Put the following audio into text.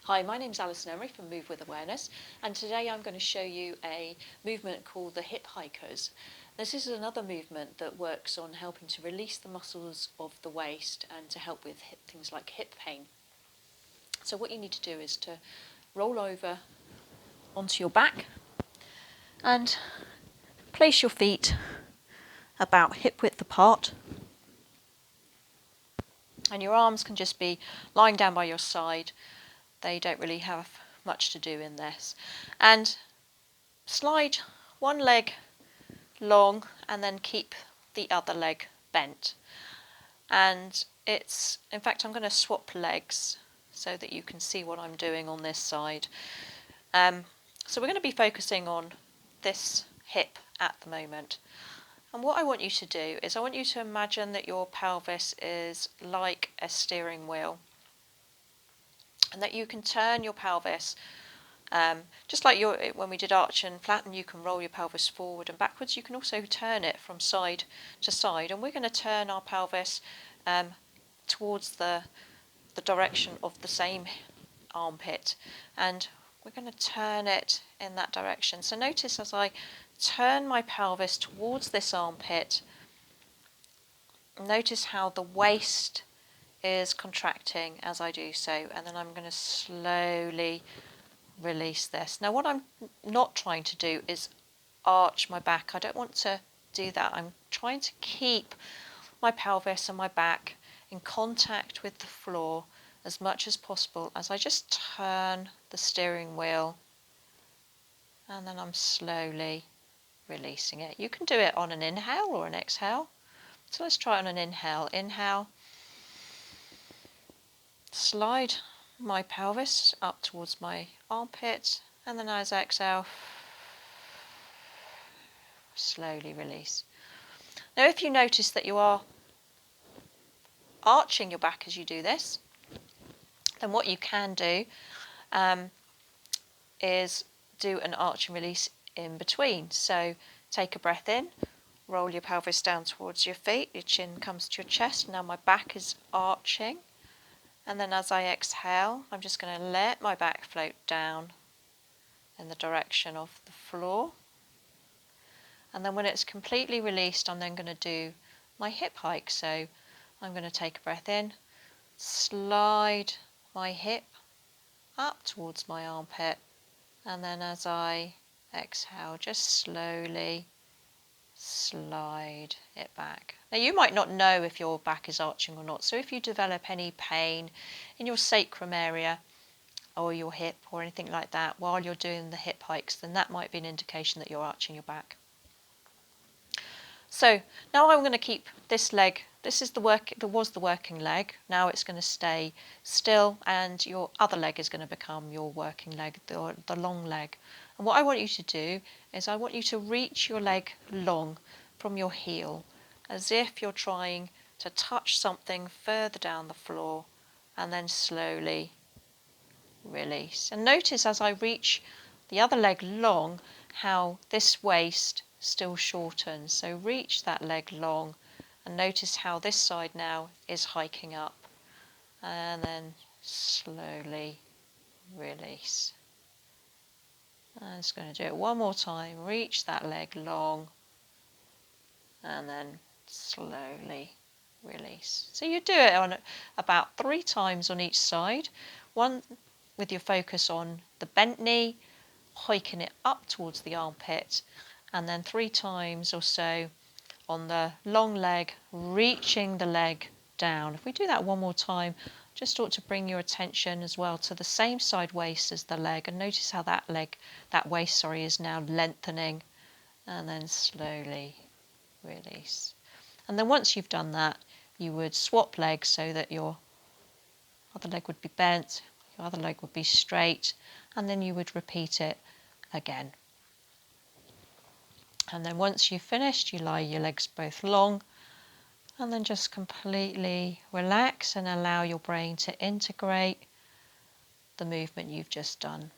Hi, my name's Alison Emery from Move With Awareness, and today I'm going to show you a movement called the hip hikers. This is another movement that works on helping to release the muscles of the waist and to help with things like hip pain. So what you need to do is to roll over onto your back and place your feet about hip width apart, and your arms can just be lying down by your side. They don't really have much to do in this. And slide one leg long and then keep the other leg bent. And in fact, I'm going to swap legs so that you can see what I'm doing on this side. So we're going to be focusing on this hip at the moment. And what I want you to do is I want you to imagine that your pelvis is like a steering wheel, and that you can turn your pelvis, just like when we did arch and flatten, you can roll your pelvis forward and backwards. You can also turn it from side to side, and we're going to turn our pelvis towards the direction of the same armpit, and we're going to turn it in that direction. So notice as I turn my pelvis towards this armpit, notice how the waist is contracting as I do so, and then I'm going to slowly release this. Now what I'm not trying to do is arch my back. I don't want to do that. I'm trying to keep my pelvis and my back in contact with the floor as much as possible as I just turn the steering wheel, and then I'm slowly releasing it. You can do it on an inhale or an exhale. So let's try on an inhale. Inhale. Slide my pelvis up towards my armpit, and then as I exhale, slowly release. Now if you notice that you are arching your back as you do this, then what you can do is do an arch and release in between. So take a breath in, roll your pelvis down towards your feet, your chin comes to your chest. Now my back is arching. And then as I exhale, I'm just going to let my back float down in the direction of the floor. And then when it's completely released, I'm then going to do my hip hike. So I'm going to take a breath in, slide my hip up towards my armpit, and then as I exhale, just slowly slide it back. Now you might not know if your back is arching or not, so if you develop any pain in your sacrum area or your hip or anything like that while you're doing the hip hikes, then that might be an indication that you're arching your back. So now I'm going to keep this leg. This is was the working leg. Now it's going to stay still, and your other leg is going to become your working leg, the long leg. And what I want you to do is I want you to reach your leg long from your heel, as if you're trying to touch something further down the floor, and then slowly release. And notice as I reach the other leg long, how this waist still shortens. So reach that leg long, and notice how this side now is hiking up, and then slowly release. I'm just going to do it one more time. Reach that leg long, and then slowly release. So you do it on about 3 times on each side. One with your focus on the bent knee, hiking it up towards the armpit, and then 3 times or so on the long leg, reaching the leg down. If we do that one more time, just ought to bring your attention as well to the same side waist as the leg, and notice how that waist, is now lengthening, and then slowly release. And then once you've done that, you would swap legs so that your other leg would be bent, your other leg would be straight, and then you would repeat it again. And then once you've finished, you lie your legs both long, and then just completely relax and allow your brain to integrate the movement you've just done.